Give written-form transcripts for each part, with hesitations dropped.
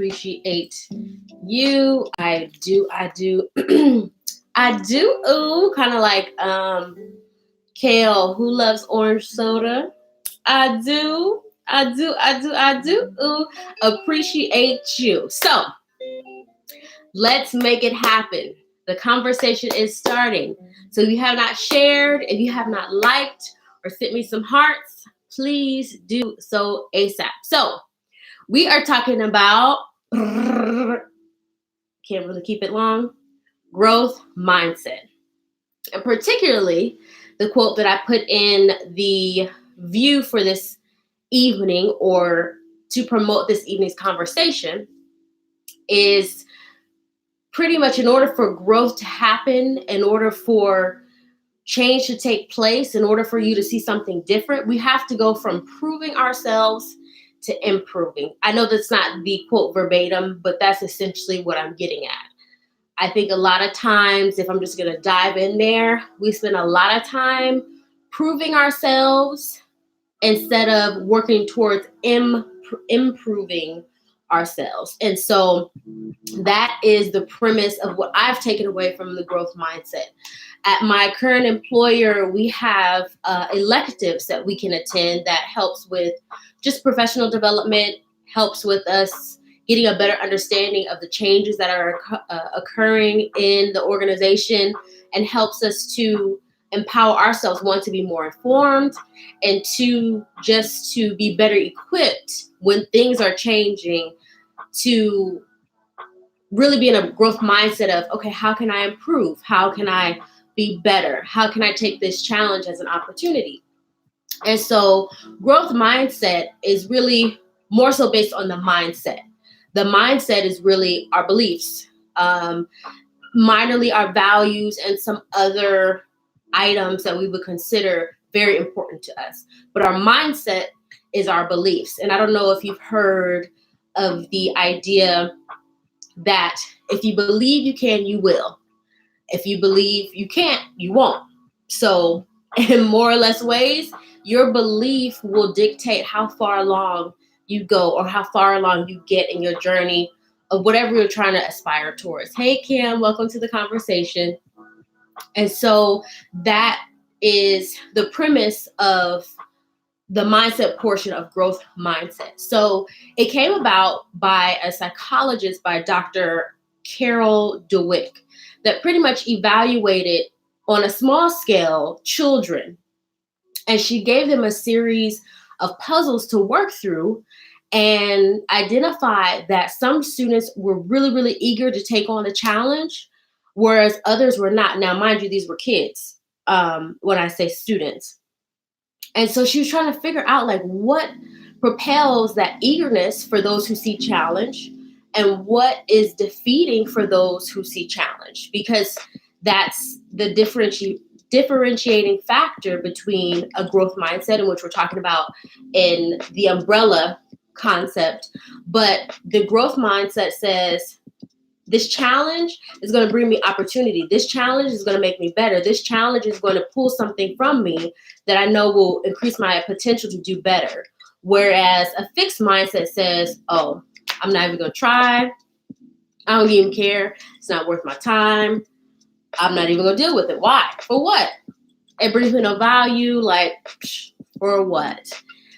appreciate you. I do. I do. Ooh, kind of like Kale, who loves orange soda. I do. I do. Ooh, appreciate you. So let's make it happen. The conversation is starting. So if you have not shared, if you have not liked or sent me some hearts, please do so ASAP. So we are talking about, can't really keep it long, growth mindset. And particularly the quote that I put in the view for this evening or to promote this evening's conversation is pretty much in order for growth to happen, in order for change to take place, in order for you to see something different, we have to go from proving ourselves to improving. I know that's not the quote verbatim, but that's essentially what I'm getting at. I think a lot of times, if I'm just going to dive in there, we spend a lot of time proving ourselves instead of working towards improving ourselves. And so that is the premise of what I've taken away from the growth mindset. At my current employer, we have electives that we can attend that helps with just professional development, helps with us getting a better understanding of the changes that are occurring in the organization, and helps us to empower ourselves, one, to be more informed, and two, just to be better equipped when things are changing, to really be in a growth mindset of, okay, how can I improve? How can I be better? How can I take this challenge as an opportunity? And so growth mindset is really more so based on the mindset. The mindset is really our beliefs, minorly our values, and some other items that we would consider very important to us. But our mindset is our beliefs. And I don't know if you've heard of the idea that if you believe you can, you will. If you believe you can't, you won't. So in more or less ways, your belief will dictate how far along you go or how far along you get in your journey of whatever you're trying to aspire towards. Hey, Kim, welcome to the conversation. And so that is the premise of the mindset portion of growth mindset. So it came about by a psychologist, by Dr. Carol Dweck, that pretty much evaluated on a small scale children. And she gave them a series of puzzles to work through and identified that some students were really, really eager to take on the challenge, whereas others were not. Now, mind you, these were kids when I say students. And so she was trying to figure out like what propels that eagerness for those who see challenge and what is defeating for those who see challenge, because that's the differentiating factor between a growth mindset, in which we're talking about in the umbrella concept. But the growth mindset says, this challenge is going to bring me opportunity. This challenge is going to make me better. This challenge is going to pull something from me that I know will increase my potential to do better. Whereas a fixed mindset says, oh, I'm not even going to try. I don't even care. It's not worth my time. I'm not even going to deal with it. Why? For what? It brings me no value. Like, for what?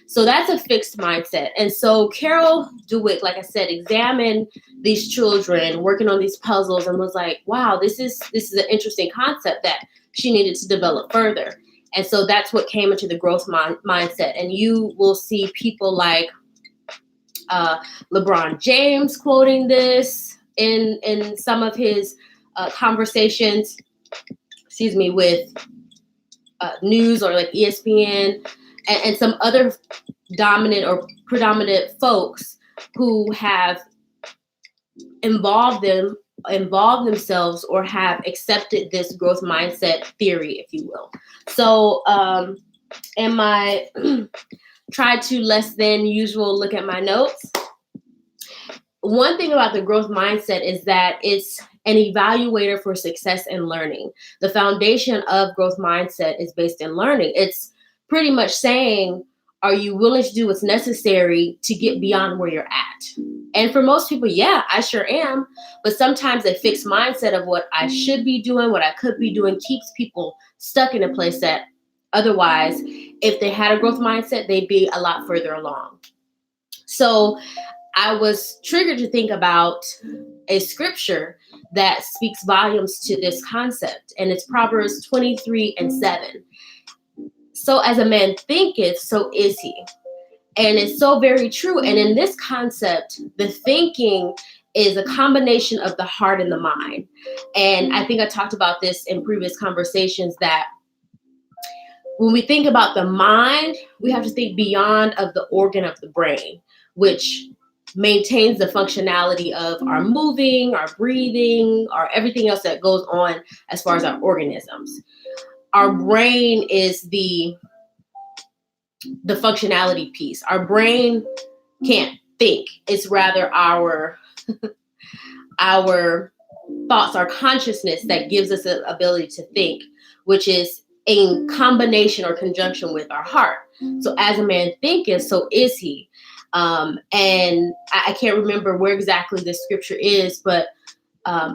So that's a fixed mindset. And so Carol Dweck, like I said, examined these children working on these puzzles and was like, wow, this is an interesting concept that she needed to develop further. And so that's what came into the growth mindset. And you will see people like LeBron James quoting this in some of his conversations, with news or like ESPN and some other dominant or predominant folks who have involved themselves or have accepted this growth mindset theory, if you will. So in my try to less than usual look at my notes, one thing about the growth mindset is that it's an evaluator for success and learning. The foundation of growth mindset is based in learning. It's pretty much saying, Are you willing to do what's necessary to get beyond where you're at? And for most people, yeah, I sure am. But sometimes a fixed mindset of what I should be doing, what I could be doing, keeps people stuck in a place that otherwise, if they had a growth mindset, they'd be a lot further along. So I was triggered to think about a scripture that speaks volumes to this concept, and it's Proverbs 23:7. So as a man thinketh, so is he. And it's so very true. And in this concept, the thinking is a combination of the heart and the mind. And I think I talked about this in previous conversations, that when we think about the mind, we have to think beyond of the organ of the brain, which maintains the functionality of our moving, our breathing, or everything else that goes on as far as our organisms. Our brain is the functionality piece. Our brain can't think. It's rather our thoughts, our consciousness that gives us the ability to think, which is in combination or conjunction with our heart. So as a man thinketh, so is he. And I can't remember where exactly the scripture is, but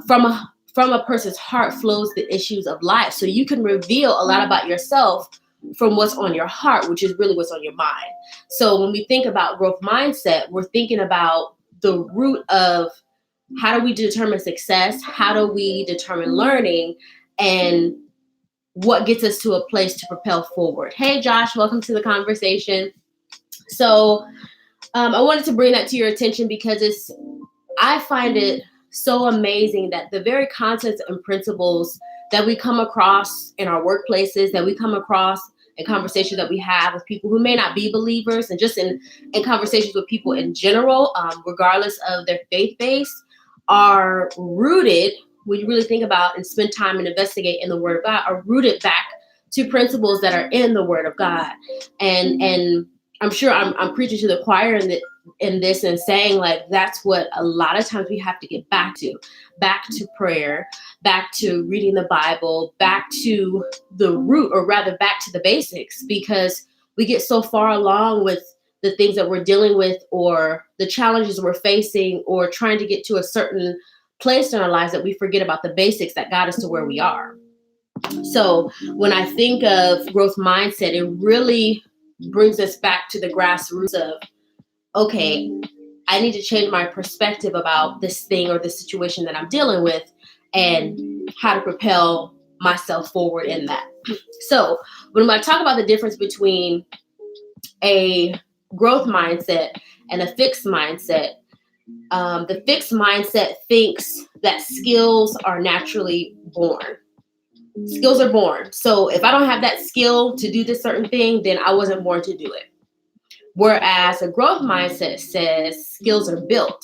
from a person's heart flows the issues of life. So you can reveal a lot about yourself from what's on your heart, which is really what's on your mind. So when we think about growth mindset, we're thinking about the root of how do we determine success? How do we determine learning? And what gets us to a place to propel forward? Hey, Josh, welcome to the conversation. So I wanted to bring that to your attention because I find it so amazing that the very concepts and principles that we come across in our workplaces, that we come across in conversations that we have with people who may not be believers, and just in conversations with people in general, regardless of their faith base, are rooted, when you really think about and spend time and investigate in the Word of God, are rooted back to principles that are in the Word of God. And I'm sure I'm preaching to the choir in this and saying, like, that's what a lot of times we have to get back to prayer, back to reading the Bible, back to the root, or rather back to the basics, because we get so far along with the things that we're dealing with, or the challenges we're facing, or trying to get to a certain place in our lives, that we forget about the basics that got us to where we are. So when I think of growth mindset, it really brings us back to the grassroots of, okay, I need to change my perspective about this thing or this situation that I'm dealing with, and how to propel myself forward in that. So when I talk about the difference between a growth mindset and a fixed mindset, the fixed mindset thinks that skills are naturally born. Skills are born. So if I don't have that skill to do this certain thing, then I wasn't born to do it. Whereas a growth mindset says skills are built.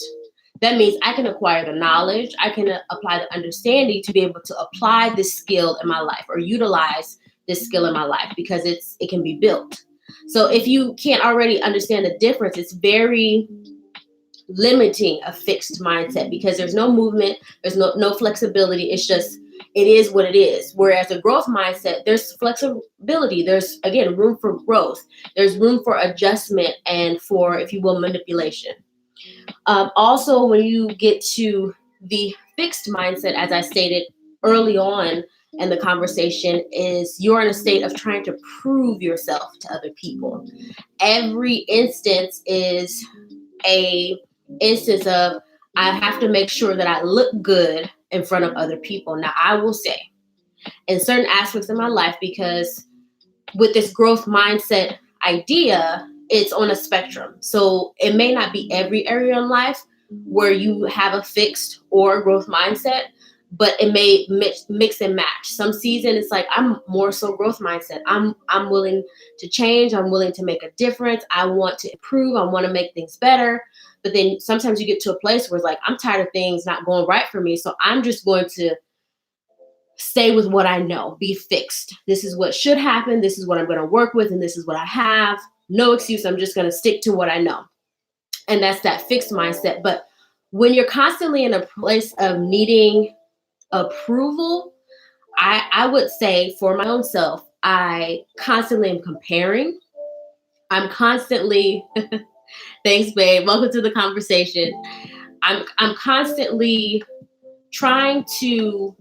That means I can acquire the knowledge, I can apply the understanding to be able to apply this skill in my life, or utilize this skill in my life, because it can be built. So if you can't already understand the difference, it's very limiting a fixed mindset, because there's no movement, there's no flexibility. It's just, it is what it is. Whereas a growth mindset, there's flexibility. There's, again, room for growth. There's room for adjustment and for, if you will, manipulation. Also, when you get to the fixed mindset, as I stated early on in the conversation, is you're in a state of trying to prove yourself to other people. Every instance is a instance of, I have to make sure that I look good in front of other people. Now, I will say, in certain aspects of my life, because with this growth mindset idea, it's on a spectrum. So it may not be every area in life where you have a fixed or growth mindset, but it may mix and match. Some season it's like, I'm more so growth mindset. I'm willing to change. I'm willing to make a difference. I want to improve. I want to make things better. But then sometimes you get to a place where it's like, I'm tired of things not going right for me. So I'm just going to stay with what I know, be fixed. This is what should happen. This is what I'm going to work with. And this is what I have. No excuse. I'm just going to stick to what I know. And that's that fixed mindset. But when you're constantly in a place of needing approval, I would say, for my own self, I constantly am comparing. I'm constantly, thanks, babe. Welcome to the conversation. I'm constantly trying to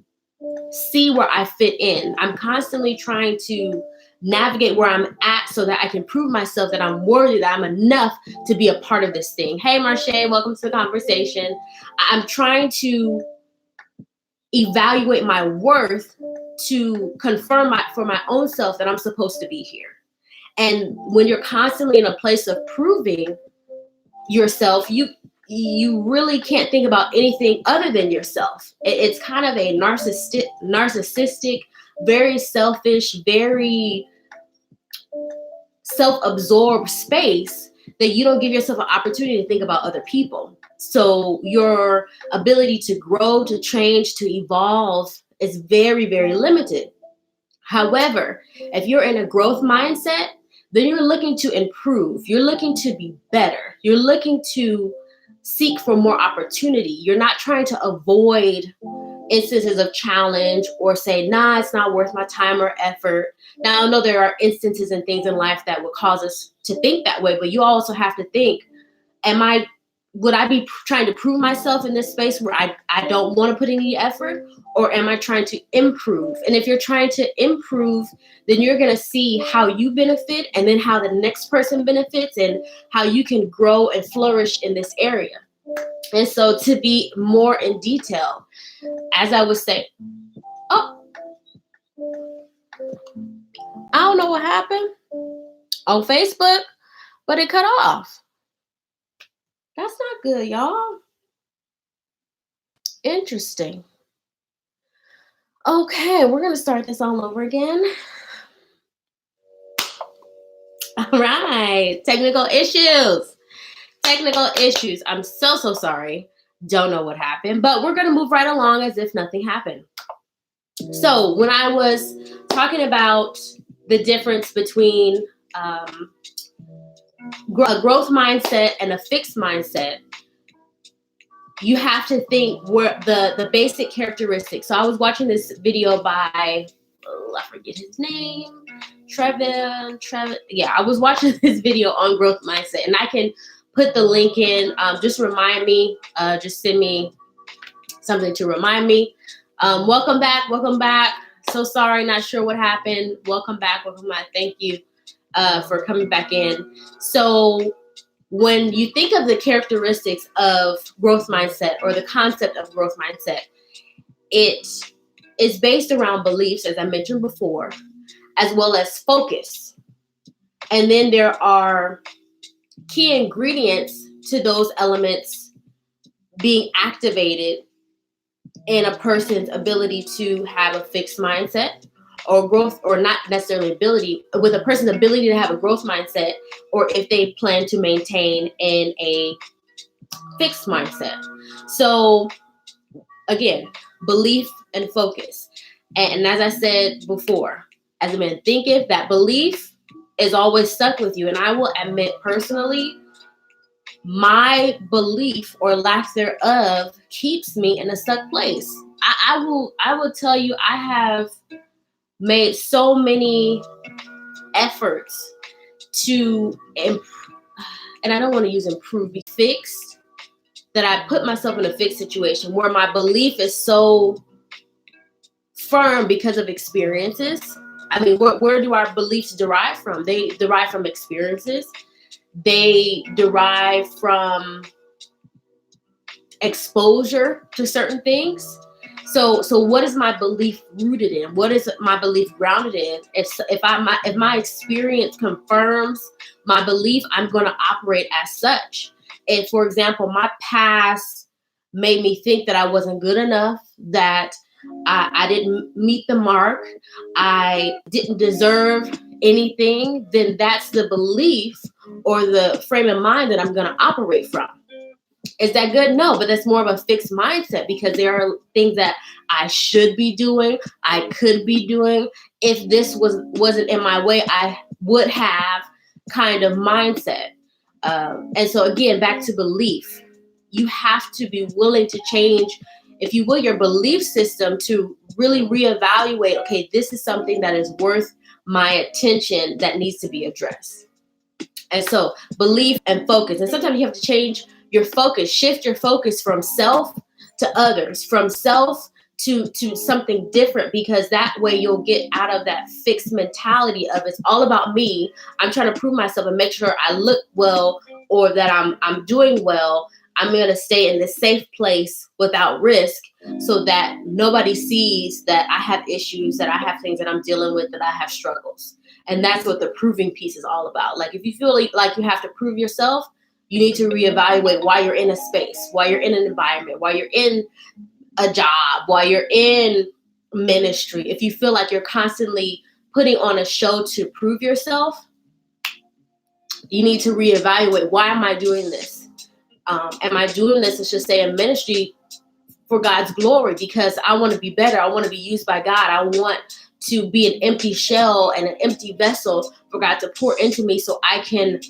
see where I fit in. I'm constantly trying to navigate where I'm at so that I can prove myself that I'm worthy, that I'm enough to be a part of this thing. Hey, Marche, welcome to the conversation. I'm trying to evaluate my worth to confirm for my own self that I'm supposed to be here. And when you're constantly in a place of proving yourself, you really can't think about anything other than yourself. It's kind of a narcissistic, very selfish, very self-absorbed space that you don't give yourself an opportunity to think about other people. So your ability to grow, to change, to evolve is very, very limited. However, if you're in a growth mindset, then you're looking to improve. You're looking to be better. You're looking to seek for more opportunity. You're not trying to avoid instances of challenge or say, nah, it's not worth my time or effort. Now, I know there are instances and things in life that would cause us to think that way, but you also have to think, would I be trying to prove myself in this space where I don't want to put any effort, or am I trying to improve? And if you're trying to improve, then you're going to see how you benefit and then how the next person benefits and how you can grow and flourish in this area. And so to be more in detail, as I was saying, oh, I don't know what happened on Facebook, but it cut off. That's not good, y'all. Interesting. Okay, we're going to start this all over again. All right, technical issues. I'm so sorry. Don't know what happened, but we're going to move right along as if nothing happened. So when I was talking about the difference between a growth mindset and a fixed mindset, you have to think where the basic characteristics. So I was watching this video by, I forget his name, Trevin. Yeah, I was watching this video on growth mindset, and I can put the link in. Just remind me, just send me something to remind me. Welcome back. So sorry, not sure what happened. Welcome back. Thank you for coming back in. So when you think of the characteristics of growth mindset or the concept of growth mindset, it is based around beliefs, as I mentioned before, as well as focus. And then there are key ingredients to those elements being activated in a person's ability to have a fixed mindset or growth, or not necessarily ability, with a person's ability to have a growth mindset, or if they plan to maintain in a fixed mindset. So again, belief and focus. And as I said before, as a man thinketh, that belief is always stuck with you. And I will admit personally, my belief or lack thereof keeps me in a stuck place. I will tell you, I have made so many efforts to improve, and I don't want to use improve, be fixed, that I put myself in a fixed situation where my belief is so firm because of experiences. I mean, where do our beliefs derive from? They derive from experiences. They derive from exposure to certain things. So what is my belief rooted in? What is my belief grounded in? If my experience confirms my belief, I'm going to operate as such. If, for example, my past made me think that I wasn't good enough, that I didn't meet the mark, I didn't deserve anything, then that's the belief or the frame of mind that I'm going to operate from. Is that good? No, but that's more of a fixed mindset, because there are things that I should be doing, I could be doing. If this wasn't in my way, I would have kind of mindset. And so again, back to belief. You have to be willing to change, if you will, your belief system to really reevaluate, okay, this is something that is worth my attention that needs to be addressed. And so belief and focus. And sometimes you have to change your focus, shift your focus from self to others, from self to something different, because that way you'll get out of that fixed mentality of it's all about me. I'm trying to prove myself and make sure I look well, or that I'm doing well. I'm going to stay in this safe place without risk, so that nobody sees that I have issues, that I have things that I'm dealing with, that I have struggles. And that's what the proving piece is all about. Like, if you feel like you have to prove yourself, you need to reevaluate why you're in a space, why you're in an environment, why you're in a job, while you're in ministry. If you feel like you're constantly putting on a show to prove yourself, you need to reevaluate, why am I doing this? Am I doing this, let's just say, in ministry for God's glory, because I want to be better, I want to be used by God, I want to be an empty shell and an empty vessel for God to pour into me, so I can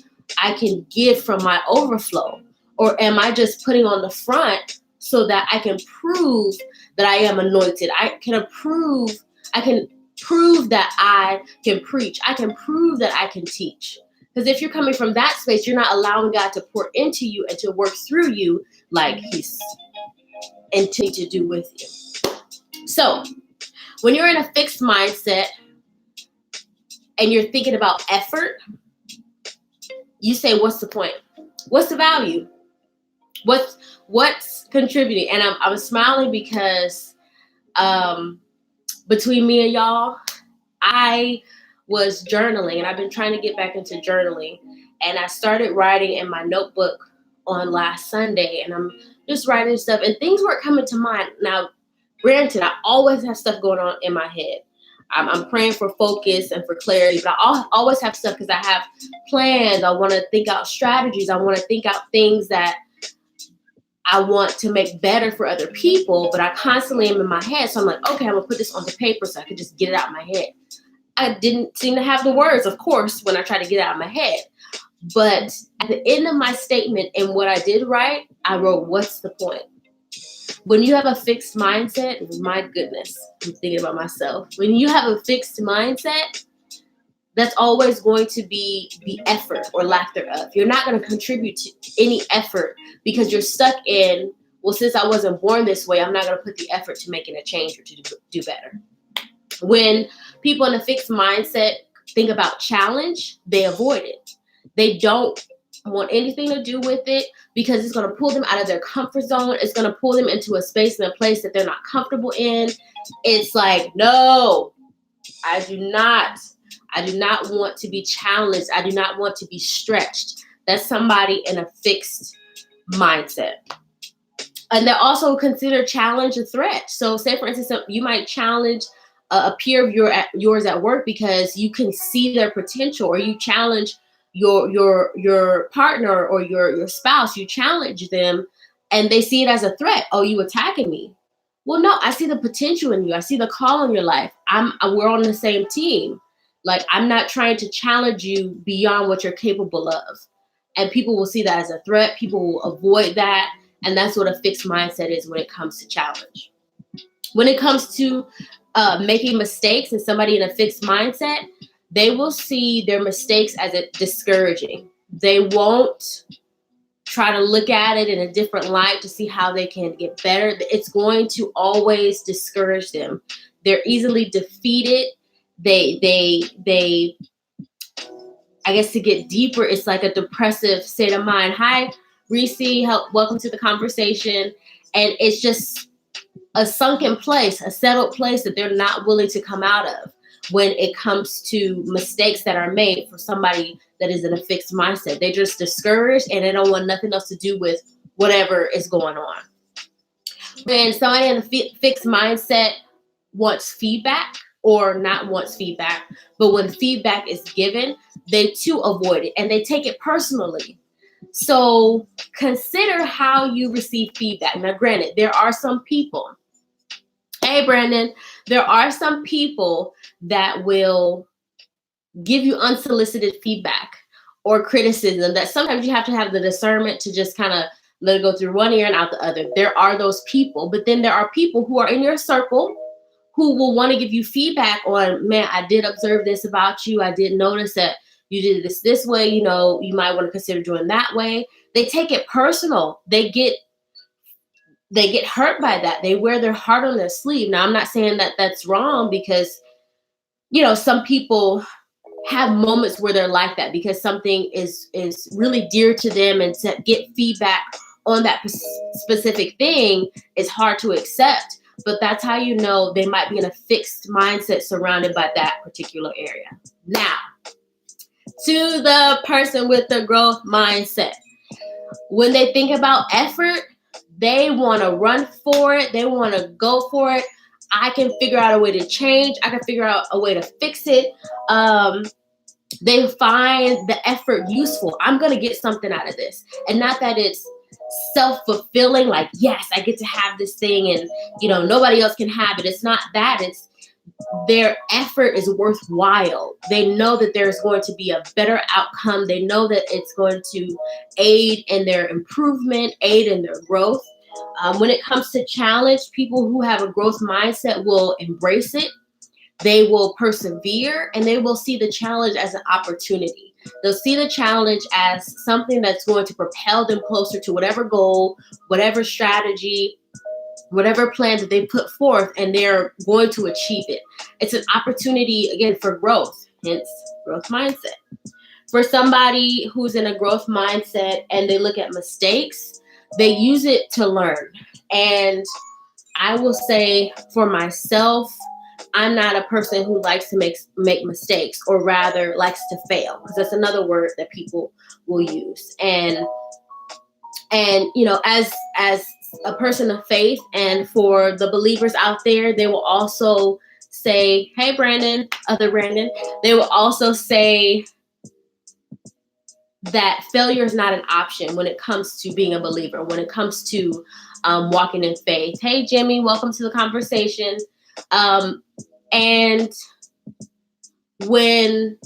give from my overflow? Or am I just putting on the front so that I can prove that I am anointed? I can prove that I can preach. I can prove that I can teach. Because if you're coming from that space, you're not allowing God to pour into you and to work through you like He's intended to do with you. So when you're in a fixed mindset and you're thinking about effort, you say, what's the point? What's the value? What's contributing? And I'm smiling because between me and y'all, I was journaling, and I've been trying to get back into journaling. And I started writing in my notebook on last Sunday, and I'm just writing stuff, and things weren't coming to mind. Now, granted, I always have stuff going on in my head. I'm praying for focus and for clarity, but I always have stuff because I have plans. I want to think out strategies. I want to think out things that I want to make better for other people, but I constantly am in my head. So I'm like, okay, I'm going to put this on the paper so I can just get it out of my head. I didn't seem to have the words, of course, when I tried to get it out of my head. But at the end of my statement and what I did write, I wrote, what's the point? When you have a fixed mindset, my goodness, I'm thinking about myself. When you have a fixed mindset, that's always going to be the effort or lack thereof. You're not going to contribute to any effort because you're stuck in, well, since I wasn't born this way, I'm not going to put the effort to making a change or to do better. When people in a fixed mindset think about challenge, they avoid it. They don't want anything to do with it because it's going to pull them out of their comfort zone. It's going to pull them into a space and a place that they're not comfortable in. It's like, no, I do not want to be challenged. I do not want to be stretched. That's somebody in a fixed mindset. And they also consider challenge a threat. So say, for instance, you might challenge a peer of yours at work because you can see their potential, or you challenge your partner or your spouse. You challenge them and they see it as a threat. Oh, you attacking me. Well, no, I see the potential in you. I see the call in your life. We're on the same team. Like, I'm not trying to challenge you beyond what you're capable of. And people will see that as a threat. People will avoid that. And that's what a fixed mindset is when it comes to challenge. When it comes to making mistakes, and somebody in a fixed mindset, they will see their mistakes as discouraging. They won't try to look at it in a different light to see how they can get better. It's going to always discourage them. They're easily defeated. They I guess to get deeper, it's like a depressive state of mind. Hi, Reese, welcome to the conversation. And it's just a sunken place, a settled place that they're not willing to come out of when it comes to mistakes that are made for somebody that is in a fixed mindset. They're just discouraged and they don't want nothing else to do with whatever is going on. When somebody in a fixed mindset wants feedback, or not wants feedback, but when feedback is given, they too avoid it and they take it personally. So consider how you receive feedback. Now, granted, there are some people, hey, Brandon, there are some people that will give you unsolicited feedback or criticism that sometimes you have to have the discernment to just kind of let it go through one ear and out the other. There are those people, but then there are people who are in your circle who will want to give you feedback on, man, I did observe this about you. I did notice that, you did this way, you know, you might want to consider doing that way. They take it personal. They get hurt by that. They wear their heart on their sleeve. Now, I'm not saying that that's wrong, because, you know, some people have moments where they're like that because something is really dear to them, and to get feedback on that specific thing is hard to accept. But that's how you know they might be in a fixed mindset surrounded by that particular area. Now, to the person with the growth mindset, when they think about effort, they want to run for it. They want to go for it. I can figure out a way to change. I can figure out a way to fix it. They find the effort useful. I'm going to get something out of this. And not that it's self-fulfilling, like, yes, I get to have this thing and, you know, nobody else can have it. It's not that. It's their effort is worthwhile. They know that there's going to be a better outcome. They know that it's going to aid in their improvement, aid in their growth. When it comes to challenge, people who have a growth mindset will embrace it. They will persevere, and they will see the challenge as an opportunity. They'll see the challenge as something that's going to propel them closer to whatever goal, whatever strategy, whatever plan that they put forth, and they're going to achieve it. It's an opportunity, again, for growth, hence growth mindset. For somebody who's in a growth mindset and they look at mistakes, they use it to learn. And I will say, for myself, I'm not a person who likes to make mistakes, or rather likes to fail, because that's another word that people will use. And you know, as a person of faith, and for the believers out there, they will also say, hey, Brandon, other Brandon, they will also say that failure is not an option when it comes to being a believer, when it comes to walking in faith. Hey, Jimmy, welcome to the conversation. And when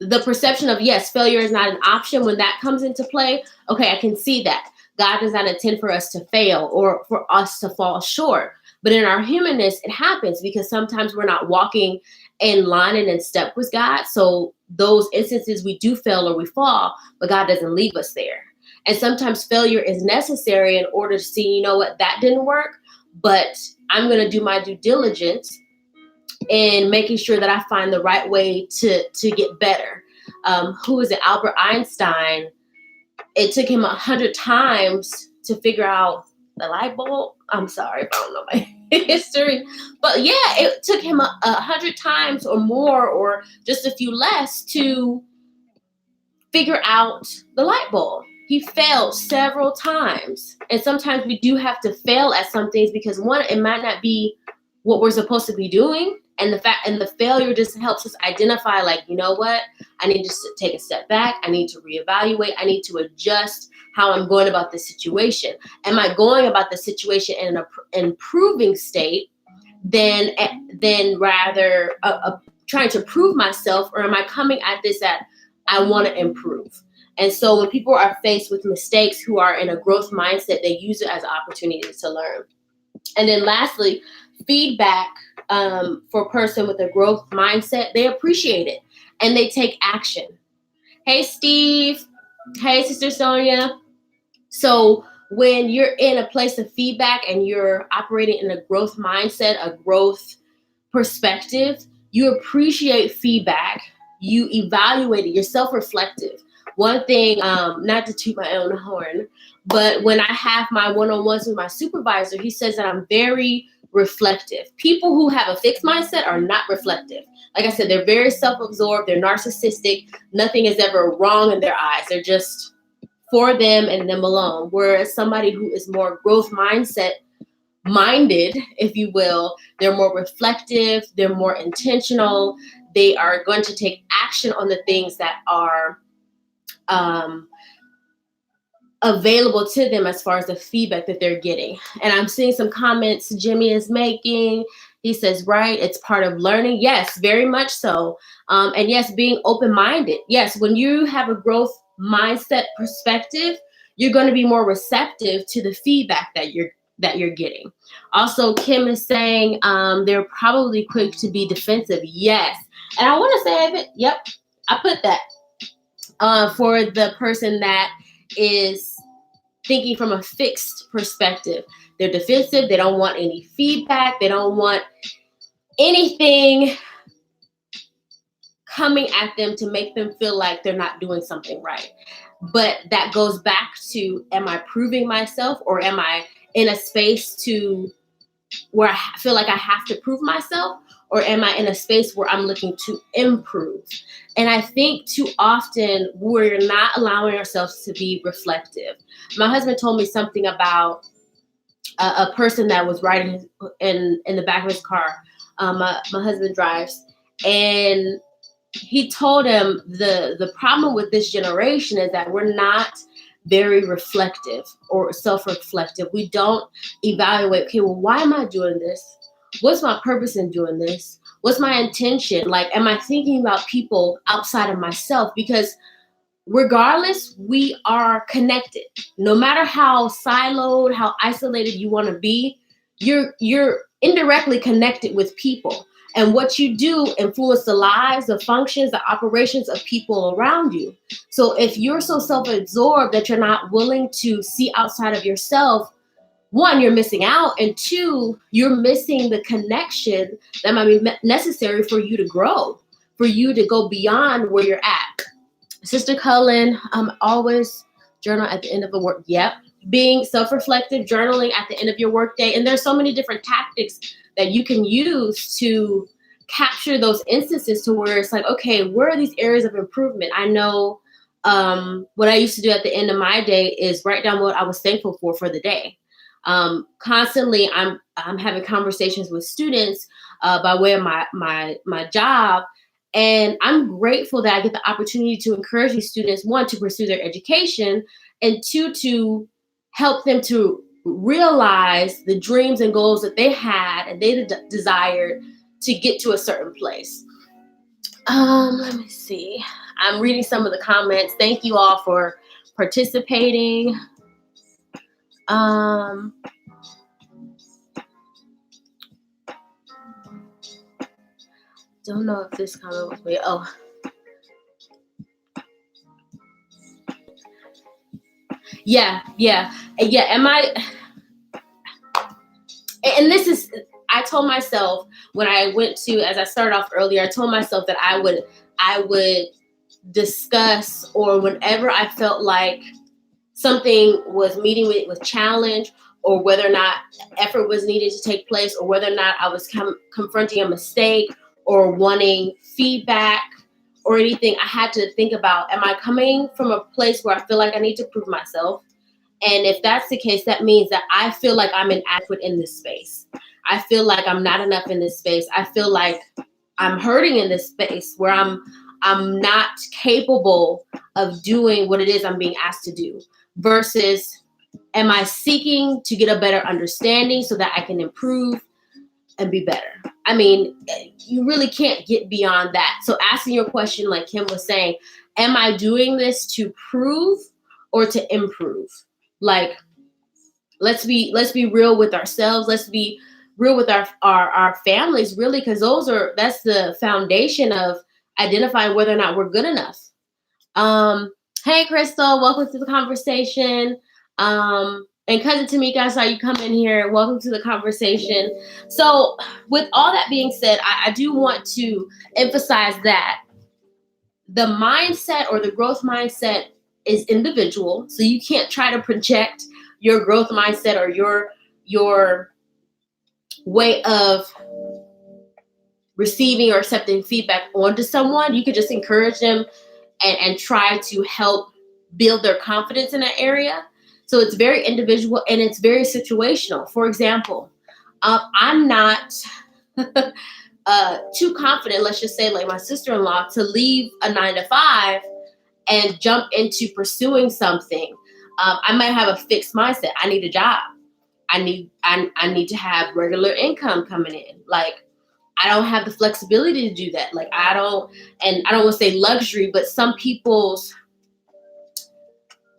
the perception of, yes, failure is not an option, when that comes into play, okay, I can see that. God does not intend for us to fail or for us to fall short. But in our humanness, it happens because sometimes we're not walking in line and in step with God. So those instances we do fail or we fall, but God doesn't leave us there. And sometimes failure is necessary in order to see, you know what, that didn't work, but I'm going to do my due diligence in making sure that I find the right way to get better. Who is it? Albert Einstein. It took him 100 times to figure out the light bulb. I'm sorry if I don't know my history, but yeah, it took him 100 times or more, or just a few less, to figure out the light bulb. He failed several times. And sometimes we do have to fail at some things because, one, it might not be what we're supposed to be doing. And the failure just helps us identify, like, you know what? I need to take a step back. I need to reevaluate. I need to adjust how I'm going about this situation. Am I going about the situation in an improving state than rather trying to prove myself, or am I coming at this at I want to improve? And so when people are faced with mistakes, who are in a growth mindset, they use it as an opportunity to learn. And then lastly, feedback for a person with a growth mindset, they appreciate it and they take action. Hey, Steve. Hey, Sister Sonia. So when you're in a place of feedback and you're operating in a growth mindset, a growth perspective, you appreciate feedback. You evaluate it. You're self-reflective. One thing, not to toot my own horn, but when I have my one-on-ones with my supervisor, he says that I'm very reflective. People who have a fixed mindset are not reflective. Like I said, they're very self-absorbed. They're narcissistic. Nothing is ever wrong in their eyes. They're just for them and them alone. Whereas somebody who is more growth mindset minded, if you will, they're more reflective. They're more intentional. They are going to take action on the things that are available to them as far as the feedback that they're getting. And I'm seeing some comments Jimmy is making. He says, right, it's part of learning. Yes, very much so. And yes, being open-minded. Yes, when you have a growth mindset perspective, you're going to be more receptive to the feedback that you're getting. Also, Kim is saying they're probably quick to be defensive. Yes. And I want to say, yep, I put that for the person that is thinking from a fixed perspective. They're defensive. They don't want any feedback. They don't want anything coming at them to make them feel like they're not doing something right. But that goes back to, am I proving myself, or am I in a space to where I feel like I have to prove myself, or am I in a space where I'm looking to improve? And I think too often we're not allowing ourselves to be reflective. My husband told me something about a person that was riding in the back of his car. My husband drives, and he told him the problem with this generation is that we're not very reflective or self-reflective. We don't evaluate, okay, well, why am I doing this? What's my purpose in doing this? What's my intention? Like, am I thinking about people outside of myself? Because regardless, we are connected. No matter how siloed, how isolated you want to be, you're indirectly connected with people. And what you do influence the lives, the functions, the operations of people around you. So if you're so self-absorbed that you're not willing to see outside of yourself, one, you're missing out, and two, you're missing the connection that might be necessary for you to grow, for you to go beyond where you're at. Sister Cullen, always journal at the end of the work. Yep. Being self-reflective, journaling at the end of your workday. And there's so many different tactics that you can use to capture those instances to where it's like, okay, where are these areas of improvement? I know what I used to do at the end of my day is write down what I was thankful for the day. Constantly, I'm having conversations with students by way of my job. And I'm grateful that I get the opportunity to encourage these students, one, to pursue their education, and two, to help them to realize the dreams and goals that they had and they desired to get to a certain place. Let me see. I'm reading some of the comments. Thank you all for participating. Don't know if this comment was me. Oh. Yeah. Am I? And this is, I told myself when I went to, as I started off earlier, I told myself that I would discuss, or whenever I felt like something was meeting with challenge, or whether or not effort was needed to take place, or whether or not I was confronting a mistake or wanting feedback or anything, I had to think about, am I coming from a place where I feel like I need to prove myself? And if that's the case, that means that I feel like I'm inadequate in this space. I feel like I'm not enough in this space. I feel like I'm hurting in this space where I'm not capable of doing what it is I'm being asked to do. Versus, am I seeking to get a better understanding so that I can improve and be better? I mean, you really can't get beyond that. So asking your question, like Kim was saying, am I doing this to prove or to improve? Like, let's be real with ourselves. Let's be real with our families, really, because that's the foundation of identifying whether or not we're good enough. Hey, Crystal, welcome to the conversation. And Cousin Tamika, I saw you come in here. Welcome to the conversation. So with all that being said, I do want to emphasize that the mindset or the growth mindset is individual. So you can't try to project your growth mindset or your way of receiving or accepting feedback onto someone. You could just encourage them and try to help build their confidence in that area. So it's very individual and it's very situational. For example, I'm not too confident, let's just say like my sister-in-law, to leave a 9-to-5 and jump into pursuing something. I might have a fixed mindset. I need a job. I need to have regular income coming in. Like, I don't have the flexibility to do that. Like, I don't want to say luxury, but some people's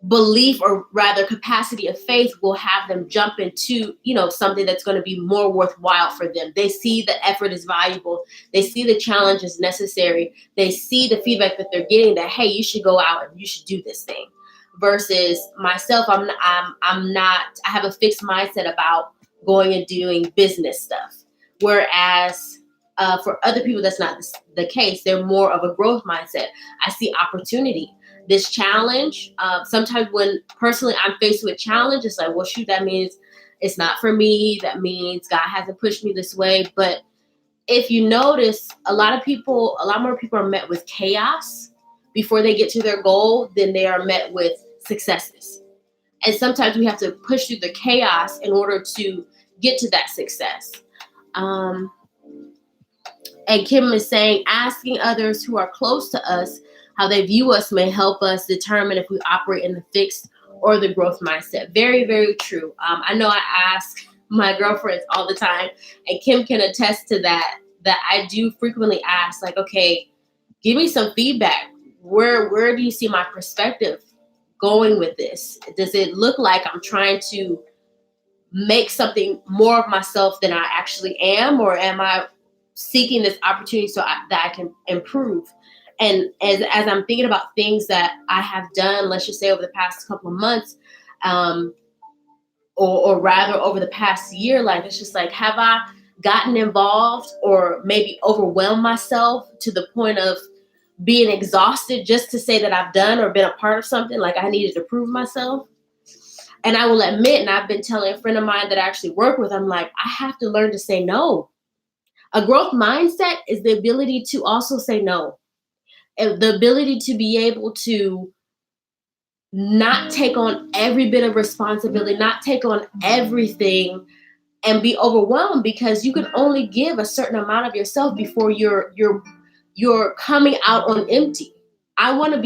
belief, or rather capacity of faith, will have them jump into, something that's going to be more worthwhile for them. They see the effort is valuable. They see the challenge is necessary. They see the feedback that they're getting that, hey, you should go out and you should do this thing. Versus myself, I'm not, I have a fixed mindset about going and doing business stuff. Whereas for other people, that's not the case. They're more of a growth mindset. I see opportunity. This challenge, sometimes when personally I'm faced with challenge, it's like, well, shoot, that means it's not for me. That means God hasn't pushed me this way. But if you notice, a lot more people are met with chaos before they get to their goal than they are met with successes. And sometimes we have to push through the chaos in order to get to that success. And Kim is saying, asking others who are close to us how they view us may help us determine if we operate in the fixed or the growth mindset. Very, very true. I know I ask my girlfriends all the time, and Kim can attest to that I do frequently ask, like, okay, give me some feedback. Where do you see my perspective going with this? Does it look like I'm trying to make something more of myself than I actually am, or am I seeking this opportunity that I can improve? And as I'm thinking about things that I have done, let's just say over the past couple of months, or rather over the past year, like, it's just like, have I gotten involved or maybe overwhelmed myself to the point of being exhausted just to say that I've done or been a part of something, like I needed to prove myself? And I will admit, and I've been telling a friend of mine that I actually work with, I'm like, I have to learn to say no. A growth mindset is the ability to also say no. And the ability to be able to not take on every bit of responsibility, not take on everything, and be overwhelmed, because you can only give a certain amount of yourself before you're coming out on empty. I want to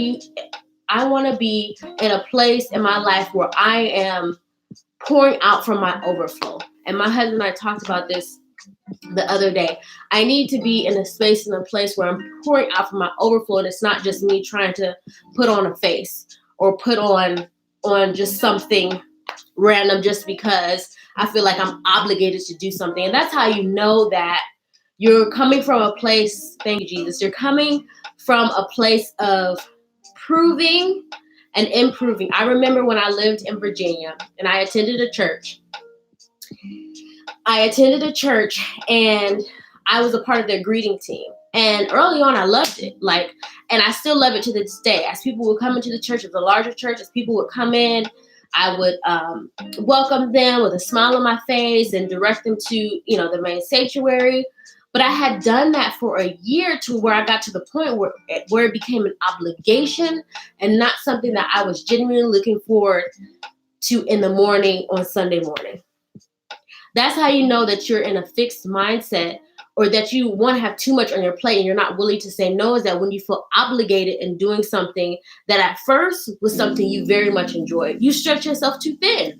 be in a place in my life where I am pouring out from my overflow. And my husband and I talked about this the other day. I need to be in a space and a place where I'm pouring out from my overflow, and it's not just me trying to put on a face or put on just something random just because I feel like I'm obligated to do something. And that's how you know that you're coming from a place, thank you, Jesus, you're coming from a place of proving and improving. I remember when I lived in Virginia and I attended a church. And I was a part of their greeting team. And early on, I loved it. And I still love it to this day. As people would come into the church, it was a larger church, as people would come in, I would welcome them with a smile on my face and direct them to, the main sanctuary. But I had done that for a year to where I got to the point where it became an obligation and not something that I was genuinely looking forward to in the morning on Sunday morning. That's how you know that you're in a fixed mindset, or that you want to have too much on your plate and you're not willing to say no, is that when you feel obligated in doing something that at first was something you very much enjoyed, you stretch yourself too thin.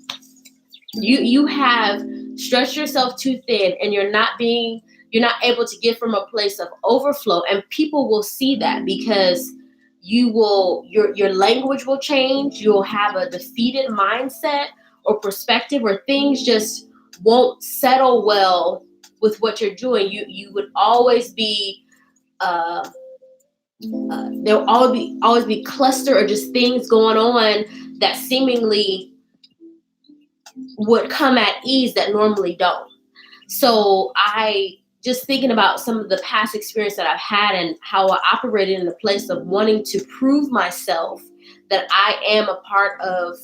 You have stretched yourself too thin, and you're not able to give from a place of overflow. And people will see that, because your language will change. You'll have a defeated mindset or perspective, or things just won't settle well with what you're doing. You would always be there'll always be cluster or just things going on that seemingly would come at ease that normally don't. So I just thinking about some of the past experience that I've had and how I operated in a place of wanting to prove myself that I am a part of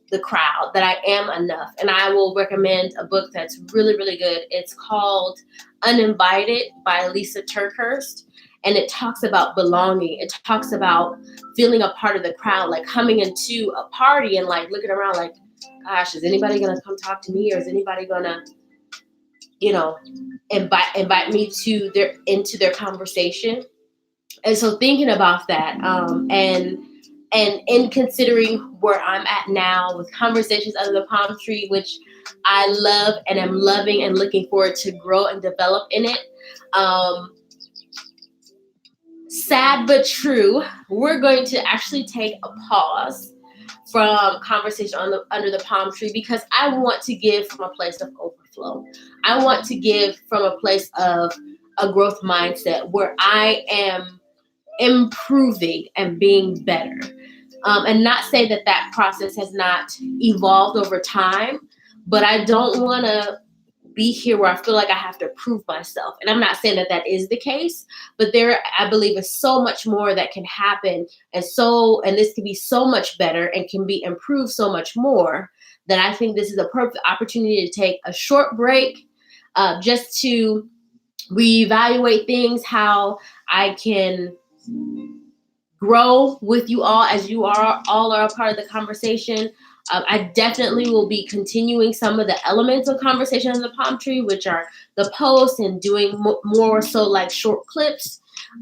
the crowd, that I am enough. And I will recommend a book that's really, really good. It's called Uninvited by Lisa TerKeurst. And it talks about belonging. It talks about feeling a part of the crowd, like coming into a party and like looking around like, gosh, is anybody going to come talk to me? Or is anybody going to, invite me into their conversation? And so thinking about that, and in considering where I'm at now with Conversations Under the Palm Tree, which I love and am loving and looking forward to grow and develop in it. Sad but true, we're going to actually take a pause from conversation under the palm tree, because I want to give from a place of overflow. I want to give from a place of a growth mindset where I am improving and being better. And not say that that process has not evolved over time, but I don't want to be here where I feel like I have to prove myself. And I'm not saying that that is the case, but there, I believe, is so much more that can happen. And this can be so much better and can be improved so much more, that I think this is a perfect opportunity to take a short break, just to reevaluate things, how I can grow with you all as you all are a part of the conversation. I definitely will be continuing some of the elements of conversation on the palm tree, which are the posts, and doing more so like short clips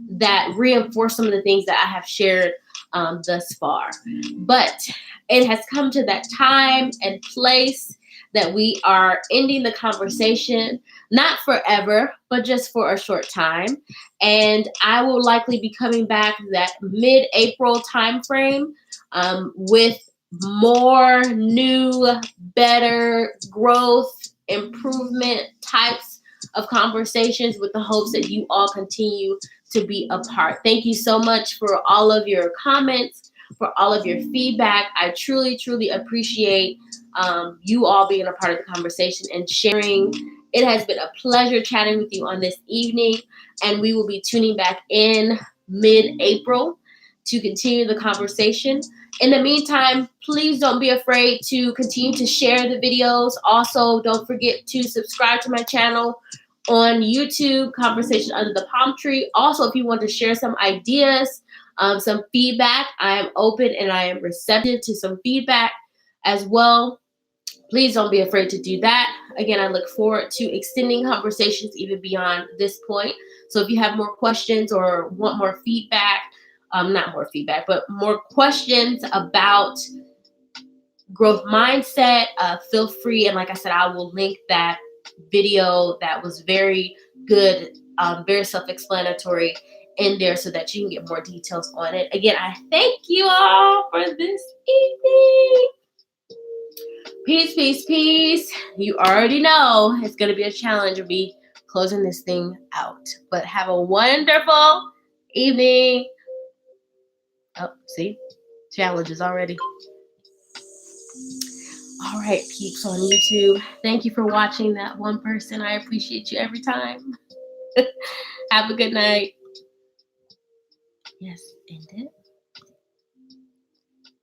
that reinforce some of the things that I have shared thus far. But it has come to that time and place that we are ending the conversation, not forever, but just for a short time. And I will likely be coming back that mid-April timeframe, with more new, better growth, improvement types of conversations, with the hopes that you all continue to be a part. Thank you so much for all of your comments, for all of your feedback. I truly, truly appreciate you all being a part of the conversation and sharing. It has been a pleasure chatting with you on this evening, and we will be tuning back in mid-April to continue the conversation. In the meantime, please don't be afraid to continue to share the videos. Also, don't forget to subscribe to my channel on YouTube, Conversation Under the Palm Tree. Also, if you want to share some ideas, some feedback, I am open and I am receptive to some feedback as well. Please don't be afraid to do that. Again, I look forward to extending conversations even beyond this point. So if you have more questions or want more feedback, not more feedback, but more questions about growth mindset, feel free. And like I said, I will link that video that was very good, very self-explanatory in there, so that you can get more details on it. Again, I thank you all for this evening. Peace, peace, peace. You already know it's going to be a challenge of me closing this thing out. But have a wonderful evening. Oh, see? Challenges already. All right, peeps on YouTube. Thank you for watching that one person. I appreciate you every time. Have a good night. Yes, end it.